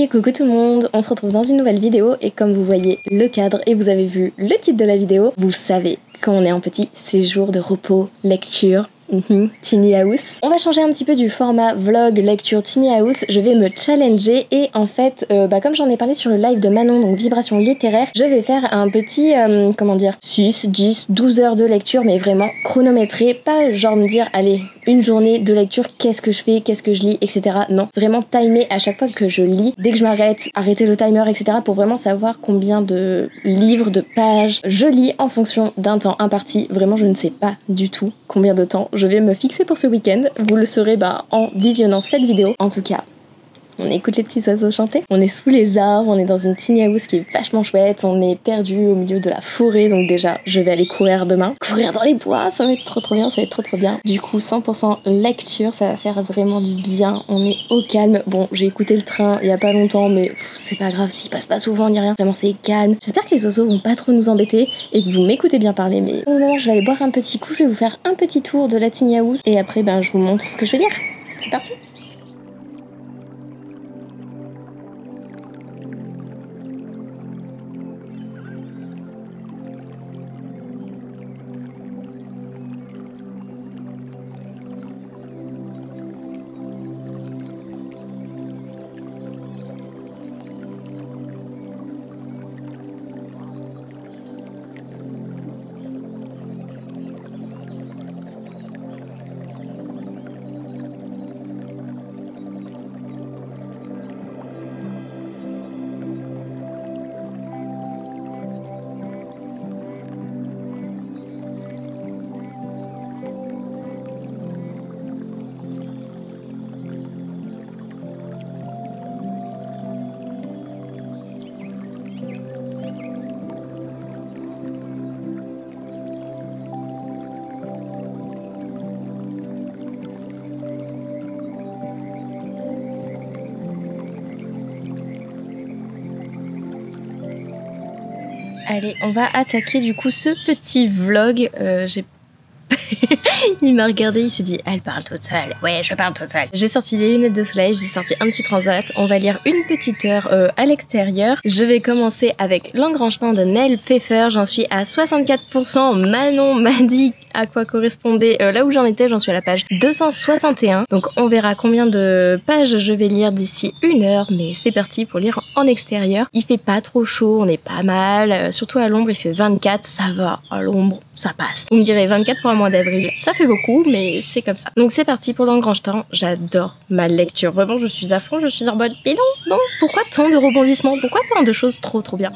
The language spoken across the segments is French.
Et coucou tout le monde, on se retrouve dans une nouvelle vidéo et comme vous voyez le cadre et vous avez vu le titre de la vidéo, vous savez qu'on est en petit séjour de repos, lecture. Tiny House. On va changer un petit peu du format vlog lecture Tiny House. Je vais me challenger et en fait, comme j'en ai parlé sur le live de Manon, donc vibration littéraire, je vais faire un petit, 6, 10, 12 heures de lecture, mais vraiment chronométré. Pas genre me dire, allez, une journée de lecture, qu'est-ce que je fais, qu'est-ce que je lis, etc. Non, vraiment timer à chaque fois que je lis. Dès que je m'arrête, arrêter le timer, etc. pour vraiment savoir combien de livres, de pages je lis en fonction d'un temps imparti. Vraiment, je ne sais pas du tout combien de temps je vais me fixer pour ce week-end. Vous le saurez en visionnant cette vidéo. En tout cas, on écoute les petits oiseaux chanter. On est sous les arbres, on est dans une tiny house qui est vachement chouette. On est perdu au milieu de la forêt. Donc déjà, je vais aller courir demain. Courir dans les bois, ça va être trop bien, ça va être trop bien. Du coup, 100% lecture, ça va faire vraiment du bien. On est au calme. Bon, j'ai écouté le train il y a pas longtemps, mais c'est pas grave, s'il passe pas souvent ni rien. Vraiment, c'est calme. J'espère que les oiseaux vont pas trop nous embêter et que vous m'écoutez bien parler. Mais au moment, je vais aller boire un petit coup. Je vais vous faire un petit tour de la tiny house et après, je vous montre ce que je vais lire. C'est parti! Allez, on va attaquer du coup ce petit vlog. Il m'a regardé, il s'est dit elle parle toute seule. Ouais, je parle toute seule. J'ai sorti les lunettes de soleil, j'ai sorti un petit transat. On va lire une petite heure à l'extérieur. Je vais commencer avec L'Engrangement de Nell Pfeffer. J'en suis à 64%. Manon m'a dit à quoi correspondait là où j'en étais. J'en suis à la page 261. Donc on verra combien de pages je vais lire d'ici une heure. Mais c'est parti pour lire en extérieur. Il fait pas trop chaud, on est pas mal. Surtout à l'ombre, il fait 24. Ça va, à l'ombre, ça passe. Vous me direz 24 pour un mois d'avril. Ça fait beaucoup, mais c'est comme ça. Donc c'est parti pour L'Engrangement. J'adore ma lecture. Vraiment, je suis à fond, je suis en mode mais non, pourquoi tant de rebondissements? Pourquoi tant de choses trop bien?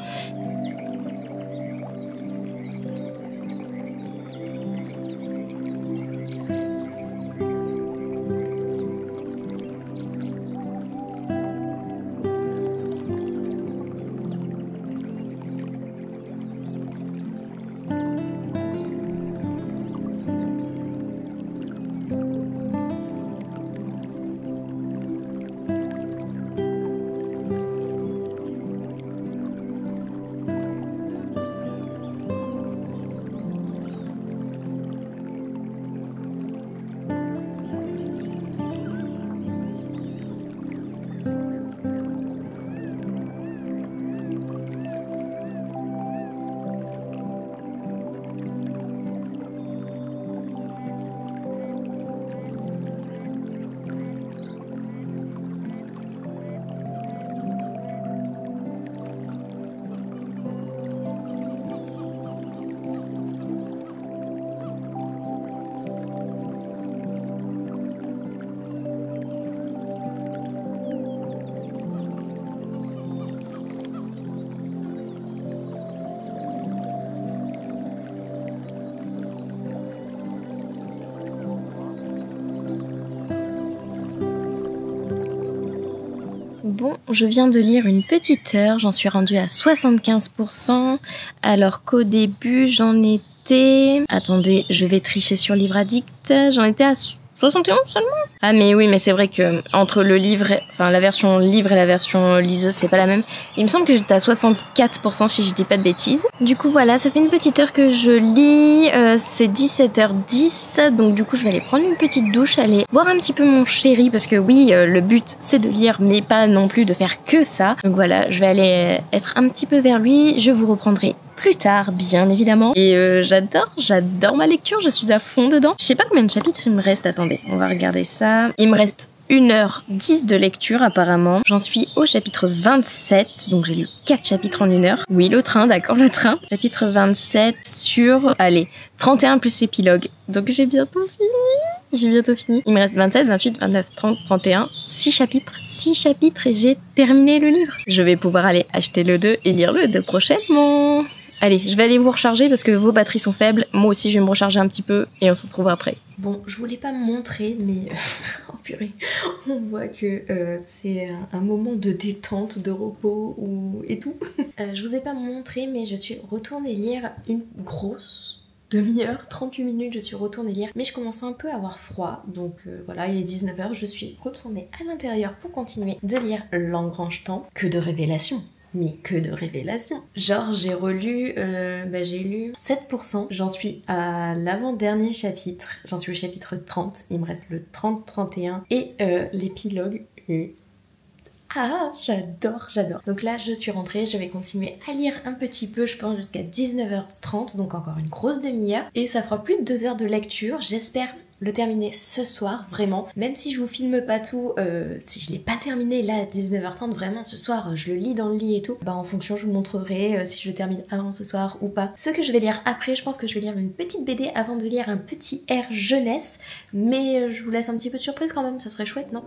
Bon, je viens de lire une petite heure, j'en suis rendue à 75%, alors qu'au début j'en étais... Attendez, je vais tricher sur Livre Addict, j'en étais à 71 seulement. Ah mais oui, mais c'est vrai que entre le livre, enfin la version livre et la version liseuse, c'est pas la même. Il me semble que j'étais à 64% si je dis pas de bêtises. Du coup voilà, ça fait une petite heure que je lis, c'est 17h10, donc du coup je vais aller prendre une petite douche, aller voir un petit peu mon chéri, parce que oui, le but c'est de lire, mais pas non plus de faire que ça. Donc voilà, je vais aller être un petit peu vers lui, je vous reprendrai plus tard, bien évidemment. Et j'adore ma lecture, je suis à fond dedans. Je sais pas combien de chapitres il me reste, attendez, on va regarder ça. Il me reste 1h10 de lecture apparemment. J'en suis au chapitre 27, donc j'ai lu 4 chapitres en 1 heure. Oui, le train, d'accord, le train. Chapitre 27 sur, allez, 31 plus l'épilogue. Donc j'ai bientôt fini. Il me reste 27, 28, 29, 30, 31, 6 chapitres. 6 chapitres et j'ai terminé le livre. Je vais pouvoir aller acheter le 2 et lire le 2 prochainement. Allez, je vais aller vous recharger parce que vos batteries sont faibles. Moi aussi, je vais me recharger un petit peu et on se retrouve après. Bon, je voulais pas me montrer, mais... oh purée, on voit que c'est un moment de détente, de repos et tout. Je vous ai pas montré, mais je suis retournée lire une grosse demi-heure, 38 minutes, je suis retournée lire. Mais je commençais un peu à avoir froid, donc voilà, il est 19h, je suis retournée à l'intérieur pour continuer de lire L'Engrange-Temps. Que de révélations! Mais que de révélations! Genre j'ai relu, j'ai lu 7%, j'en suis à l'avant-dernier chapitre, j'en suis au chapitre 30, il me reste le 30-31 et l'épilogue est... Ah, j'adore. Donc là, je suis rentrée, je vais continuer à lire un petit peu, je pense jusqu'à 19h30, donc encore une grosse demi-heure. Et ça fera plus de 2 heures de lecture, j'espère le terminer ce soir, vraiment. Même si je vous filme pas tout, si je l'ai pas terminé là à 19h30, vraiment ce soir, je le lis dans le lit et tout. Bah en fonction, je vous montrerai si je termine avant ce soir ou pas. Ce que je vais lire après, je pense que je vais lire une petite BD avant de lire un petit air jeunesse. Mais je vous laisse un petit peu de surprise quand même, ça serait chouette, non ?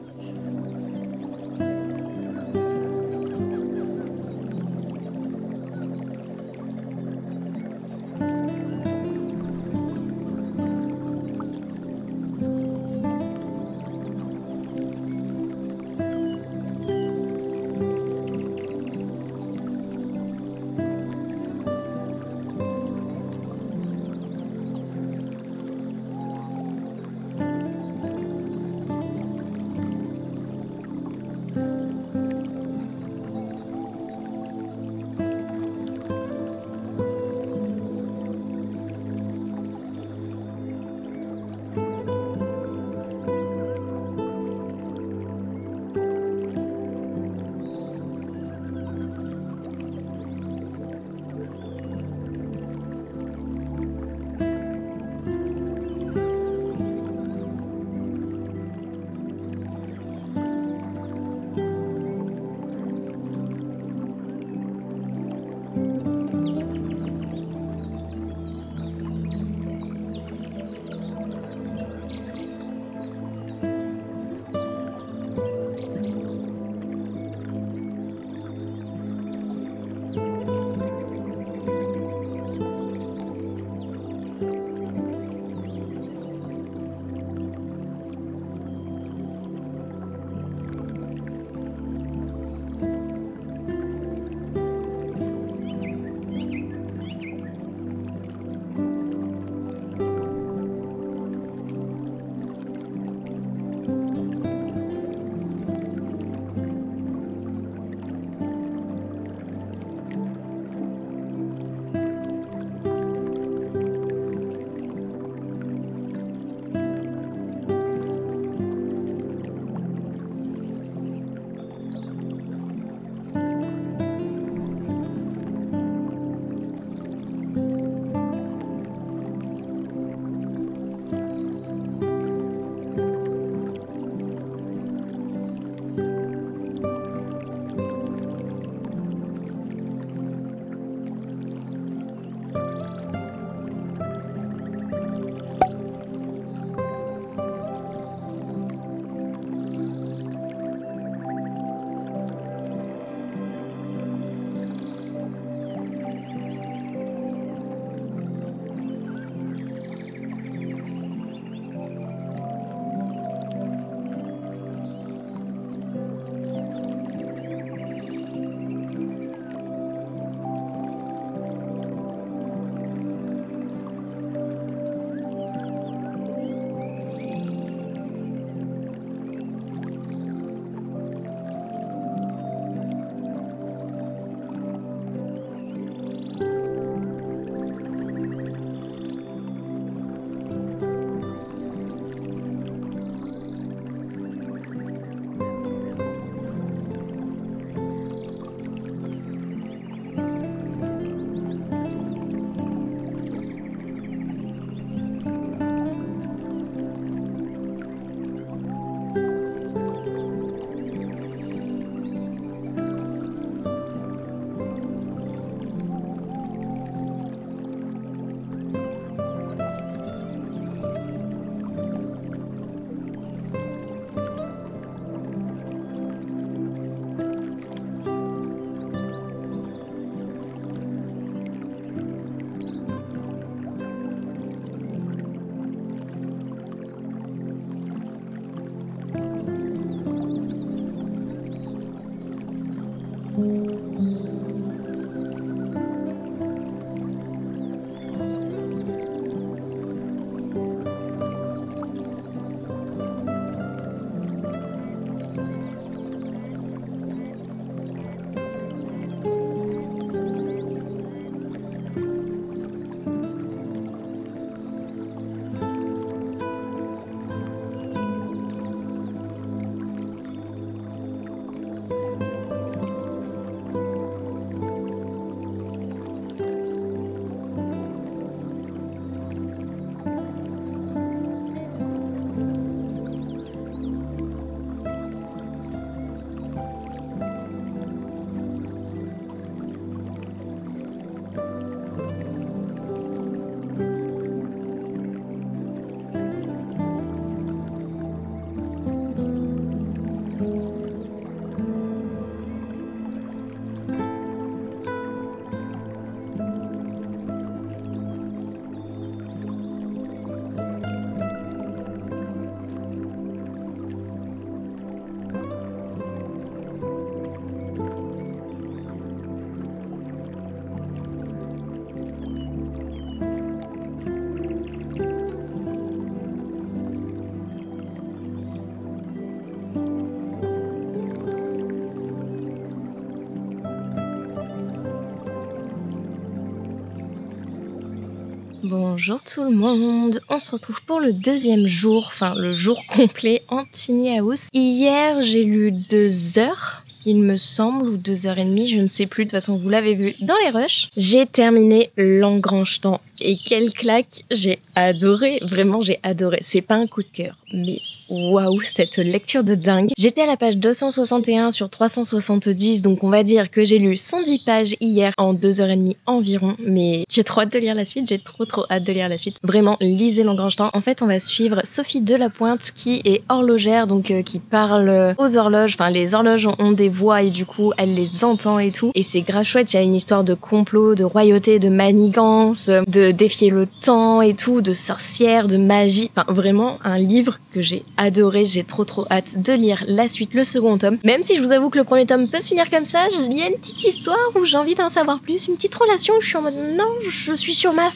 Bonjour tout le monde, on se retrouve pour le deuxième jour, enfin le jour complet en Tiny House. Hier j'ai lu 2 heures, il me semble, ou 2h30, je ne sais plus, de toute façon vous l'avez vu dans les rushs. J'ai terminé l'Engrange-Temps et quelle claque, j'ai adoré, vraiment j'ai adoré, c'est pas un coup de cœur, mais waouh, cette lecture de dingue. J'étais à la page 261 sur 370, donc on va dire que j'ai lu 110 pages hier en 2h30 environ, mais j'ai trop hâte de lire la suite, j'ai trop hâte de lire la suite. Vraiment, lisez l'Engrange-Temps. En fait, on va suivre Sophie Delapointe qui est horlogère, donc qui parle aux horloges, enfin les horloges ont des voix et du coup elle les entend et tout, et c'est grave chouette, il y a une histoire de complot, de royauté, de manigance, de défier le temps et tout, de sorcières, de magie, enfin vraiment un livre que j'ai adoré, j'ai trop hâte de lire la suite, le second tome. Même si je vous avoue que le premier tome peut se finir comme ça, il y a une petite histoire où j'ai envie d'en savoir plus, une petite relation où je suis en mode non, je suis sur ma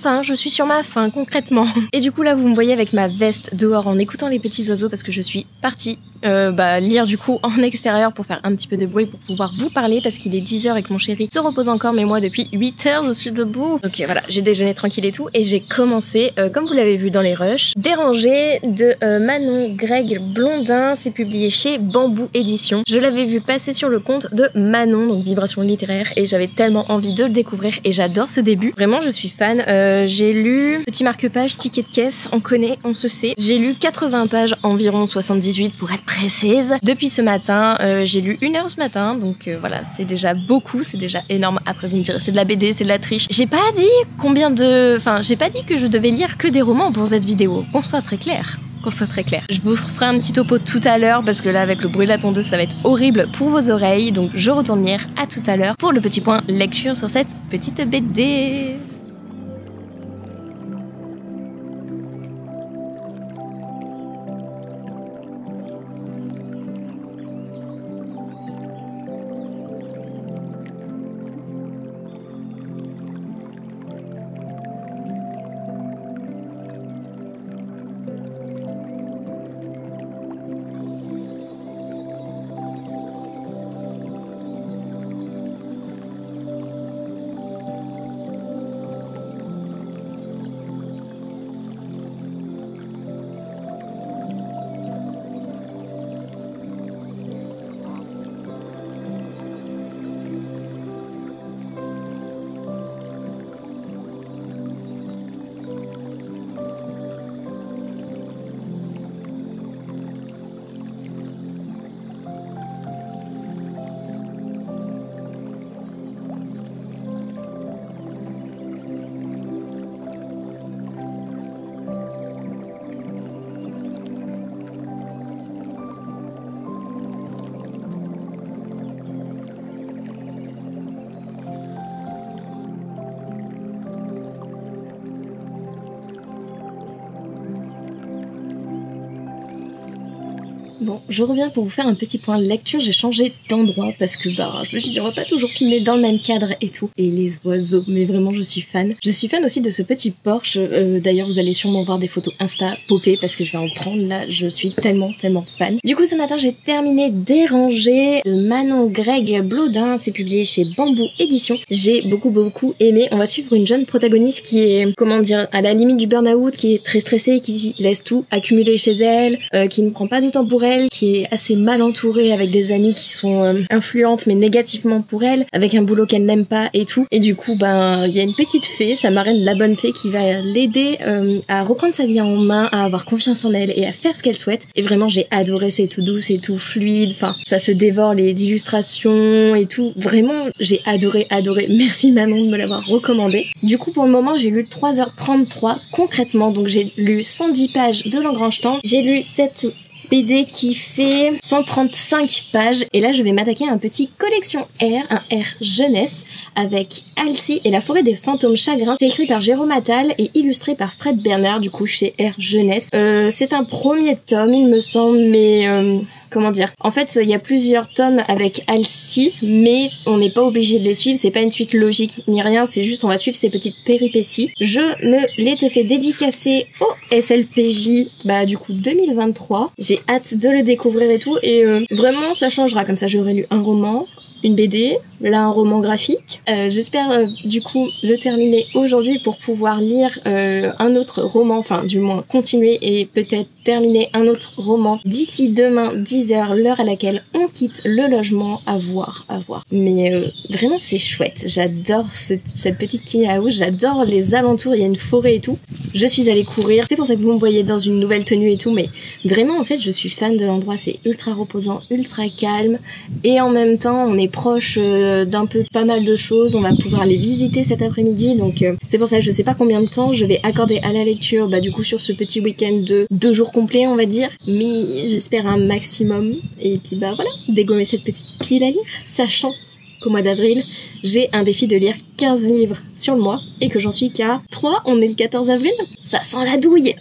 faim concrètement. Et du coup là vous me voyez avec ma veste dehors en écoutant les petits oiseaux parce que je suis partie lire du coup en extérieur pour faire un petit peu de bruit pour pouvoir vous parler parce qu'il est 10h et que mon chéri se repose encore, mais moi depuis 8h je suis debout. Ok voilà, j'ai déjeuné tranquille et tout et j'ai commencé, comme vous l'avez vu dans les rushs, Dérangé de Manon Greg Blondin, c'est publié chez Bambou Édition. Je l'avais vu passer sur le compte de Manon, donc Vibration Littéraire, et j'avais tellement envie de le découvrir et j'adore ce début. Vraiment je suis fan. J'ai lu petit marque-page, ticket de caisse, on connaît, on se sait. J'ai lu 80 pages, environ 78 pour être précise. Depuis ce matin, j'ai lu 1 heure ce matin, donc voilà, c'est déjà beaucoup, c'est déjà énorme. Après vous me direz c'est de la BD, c'est de la triche. J'ai pas dit j'ai pas dit que je devais lire que des romans pour cette vidéo, qu'on soit très clair. Je vous ferai un petit topo tout à l'heure parce que là avec le bruit de la tondeuse ça va être horrible pour vos oreilles, donc je retourne lire à tout à l'heure pour le petit point lecture sur cette petite BD. Bon, je reviens pour vous faire un petit point de lecture. J'ai changé d'endroit parce que je me suis dit on va pas toujours filmer dans le même cadre et tout. Et les oiseaux, mais vraiment je suis fan. Je suis fan aussi de ce petit Porsche. D'ailleurs vous allez sûrement voir des photos Insta popper parce que je vais en prendre là. Je suis tellement fan. Du coup ce matin j'ai terminé Dérangé de Manon Greg Blondin. C'est publié chez Bambou Édition. J'ai beaucoup aimé. On va suivre une jeune protagoniste qui est, comment dire, à la limite du burn-out, qui est très stressée, qui laisse tout accumuler chez elle, qui ne prend pas de temps pour elle, qui est assez mal entourée avec des amies qui sont influentes mais négativement pour elle, avec un boulot qu'elle n'aime pas et tout. Et du coup, il y a une petite fée, sa marraine, la bonne fée, qui va l'aider à reprendre sa vie en main, à avoir confiance en elle et à faire ce qu'elle souhaite. Et vraiment, j'ai adoré, c'est tout doux, c'est tout fluide, enfin, ça se dévore les illustrations et tout. Vraiment, j'ai adoré. Merci Manon de me l'avoir recommandé. Du coup, pour le moment, j'ai lu 3h33 concrètement, donc j'ai lu 110 pages de l'Engrange-Temps. J'ai lu cette BD qui fait 135 pages et là je vais m'attaquer à un petit collection R, un R jeunesse avec Alcy et la forêt des fantômes chagrins. C'est écrit par Jérôme Attal et illustré par Fred Bernard, du coup chez R jeunesse. C'est un premier tome il me semble, mais comment dire, en fait il y a plusieurs tomes avec Alcy mais on n'est pas obligé de les suivre, c'est pas une suite logique ni rien, c'est juste on va suivre ces petites péripéties. Je me l'étais fait dédicacer au SLPJ du coup 2023. J'ai hâte de le découvrir et tout, et vraiment ça changera, comme ça j'aurais lu un roman, une BD, là un roman graphique. J'espère du coup le terminer aujourd'hui pour pouvoir lire un autre roman, enfin du moins continuer et peut-être terminer un autre roman d'ici demain 10h, l'heure à laquelle on quitte le logement. À voir. Mais vraiment c'est chouette, j'adore cette petite tiny house, j'adore les alentours, il y a une forêt et tout. Je suis allée courir, c'est pour ça que vous me voyez dans une nouvelle tenue et tout, mais vraiment en fait je suis fan de l'endroit, c'est ultra reposant, ultra calme, et en même temps on est proche d'un peu pas mal de choses, on va pouvoir les visiter cet après-midi, donc c'est pour ça que je sais pas combien de temps je vais accorder à la lecture, du coup sur ce petit week-end de 2 jours complets on va dire, mais j'espère un maximum, et puis voilà, dégommer cette petite pile à lire, sachant qu'au mois d'avril, j'ai un défi de lire 15 livres sur le mois, et que j'en suis qu'à 3, on est le 14 avril, ça sent la douille.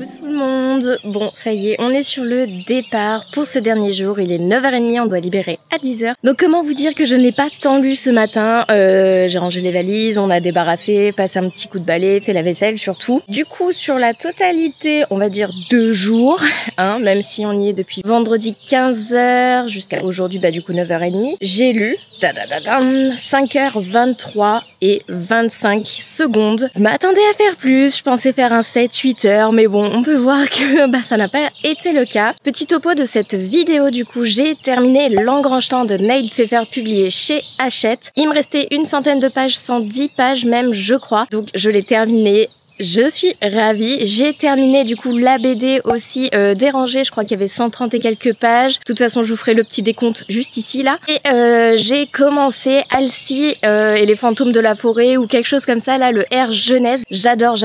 tout le monde. Bon, ça y est, on est sur le départ pour ce dernier jour. Il est 9h30, on doit libérer à 10h. Donc comment vous dire que je n'ai pas tant lu ce matin. J'ai rangé les valises, on a débarrassé, passé un petit coup de balai, fait la vaisselle surtout. Du coup, sur la totalité, on va dire 2 jours, hein, même si on y est depuis vendredi 15h jusqu'à aujourd'hui, du coup 9h30, j'ai lu 5h23 et 25 secondes. Je m'attendais à faire plus, je pensais faire un 7-8 heures, mais bon, on peut voir que ça n'a pas été le cas. Petit topo de cette vidéo, du coup, j'ai terminé L'Engrangetant de Neil Pfeffer publié chez Hachette. Il me restait une centaine de pages, 110 pages même, je crois. Donc je l'ai terminé. Je suis ravie. J'ai terminé du coup la BD aussi dérangée. Je crois qu'il y avait 130 et quelques pages. De toute façon, je vous ferai le petit décompte juste ici là. Et j'ai commencé Alcy et les fantômes de la forêt ou quelque chose comme ça là, le R Genèse. J'adore.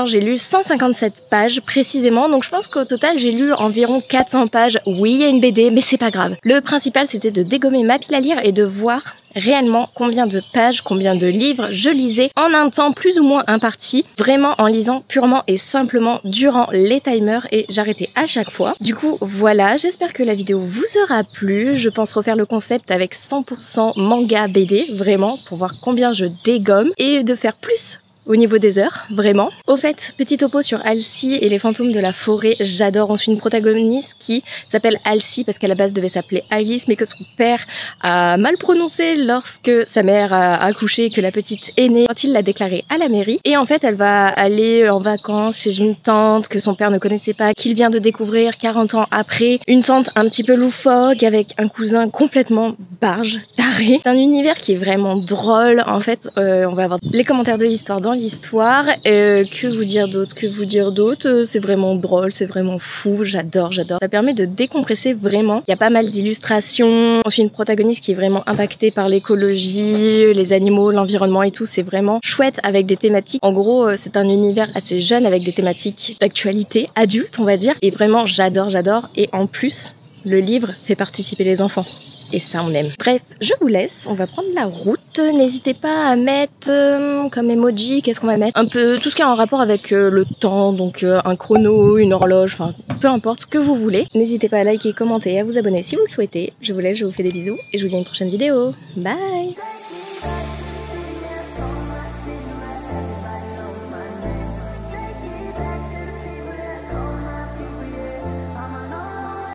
J'ai lu 157 pages précisément. Donc je pense qu'au total, j'ai lu environ 400 pages. Oui, il y a une BD, mais c'est pas grave. Le principal, c'était de dégommer ma pile à lire et de voir réellement combien de pages, combien de livres je lisais en un temps plus ou moins imparti, vraiment en lisant purement et simplement durant les timers et j'arrêtais à chaque fois. Du coup voilà, j'espère que la vidéo vous aura plu. Je pense refaire le concept avec 100% manga BD, vraiment, pour voir combien je dégomme et de faire plus au niveau des heures, vraiment. Au fait, petit topo sur Alcy et les fantômes de la forêt, j'adore. On suit une protagoniste qui s'appelle Alcy parce qu'à la base devait s'appeler Alice, mais que son père a mal prononcé lorsque sa mère a accouché et que la petite est née quand il l'a déclarée à la mairie. Et en fait, elle va aller en vacances chez une tante que son père ne connaissait pas, qu'il vient de découvrir 40 ans après. Une tante un petit peu loufoque avec un cousin complètement barge, taré. C'est un univers qui est vraiment drôle. En fait, on va avoir les commentaires de l'histoire dans l'histoire. Que vous dire d'autre, c'est vraiment drôle, c'est vraiment fou, j'adore. Ça permet de décompresser vraiment. Il y a pas mal d'illustrations. On suit une protagoniste qui est vraiment impactée par l'écologie, les animaux, l'environnement et tout. C'est vraiment chouette avec des thématiques. En gros, c'est un univers assez jeune avec des thématiques d'actualité adulte, on va dire. Et vraiment, j'adore. Et en plus, le livre fait participer les enfants. Et ça, on aime. Bref, je vous laisse. On va prendre la route. N'hésitez pas à mettre comme emoji, qu'est-ce qu'on va mettre? Un peu tout ce qui est en rapport avec le temps, donc un chrono, une horloge, enfin peu importe ce que vous voulez. N'hésitez pas à liker, commenter, à vous abonner si vous le souhaitez. Je vous laisse, je vous fais des bisous et je vous dis à une prochaine vidéo. Bye!